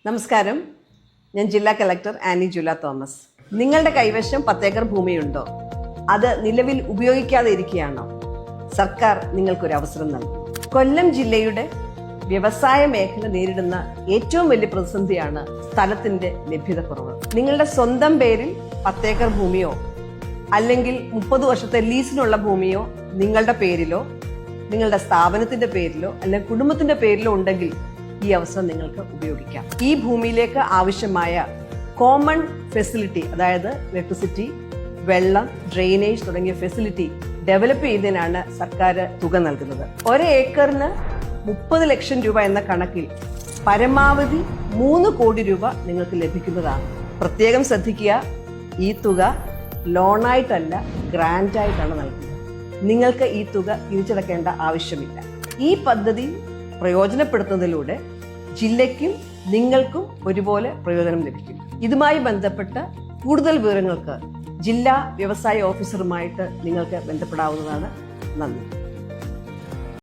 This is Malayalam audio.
നമസ്കാരം, ഞാൻ ജില്ലാ കളക്ടർ ആനി ജൂല തോമസ്. നിങ്ങളുടെ കൈവശം 10 ഏക്കർ ഭൂമിയുണ്ടോ? അത് നിലവിൽ ഉപയോഗിക്കാതെ ഇരിക്കുകയാണോ? സർക്കാർ നിങ്ങൾക്കൊരു അവസരം നൽകും. കൊല്ലം ജില്ലയുടെ വ്യവസായ മേഖല നേരിടുന്ന ഏറ്റവും വലിയ പ്രതിസന്ധിയാണ് സ്ഥലത്തിന്റെ ലഭ്യതക്കുറവ്. നിങ്ങളുടെ സ്വന്തം പേരിൽ 10 ഏക്കർ ഭൂമിയോ അല്ലെങ്കിൽ 30 വർഷത്തെ ലീസിനുള്ള ഭൂമിയോ നിങ്ങളുടെ പേരിലോ നിങ്ങളുടെ സ്ഥാപനത്തിന്റെ പേരിലോ അല്ലെങ്കിൽ കുടുംബത്തിന്റെ പേരിലോ ഉണ്ടെങ്കിൽ ഈ അവസരം നിങ്ങൾക്ക് ഉപയോഗിക്കാം. ഈ ഭൂമിയിലേക്ക് ആവശ്യമായ കോമൺ ഫെസിലിറ്റി, അതായത് ഇലക്ട്രിസിറ്റി, വെള്ളം, ഡ്രെയിനേജ് തുടങ്ങിയ ഫെസിലിറ്റി ഡെവലപ്പ് ചെയ്യുന്നതിനാണ് സർക്കാർ തുക നൽകുന്നത്. 1 ഏക്കറിന് 30 ലക്ഷം രൂപ എന്ന കണക്കിൽ പരമാവധി 3 കോടി രൂപ നിങ്ങൾക്ക് ലഭിക്കുന്നതാണ്. പ്രത്യേകം ശ്രദ്ധിക്കുക, ഈ തുക ലോണായിട്ടല്ല ഗ്രാന്റായിട്ടാണ് നൽകുന്നത്. നിങ്ങൾക്ക് ഈ തുക തിരിച്ചടക്കേണ്ട ആവശ്യമില്ല. ഈ പദ്ധതി പ്രയോജനപ്പെടുത്തുന്നതിലൂടെ ജില്ലയ്ക്കും നിങ്ങൾക്കും ഒരുപോലെ പ്രയോജനം ലഭിക്കും. ഇതുമായി ബന്ധപ്പെട്ട് കൂടുതൽ വിവരങ്ങൾക്ക് ജില്ലാ വ്യവസായ ഓഫീസറുമായിട്ട് നിങ്ങൾക്ക് ബന്ധപ്പെടാവുന്നതാണ്. നന്ദി.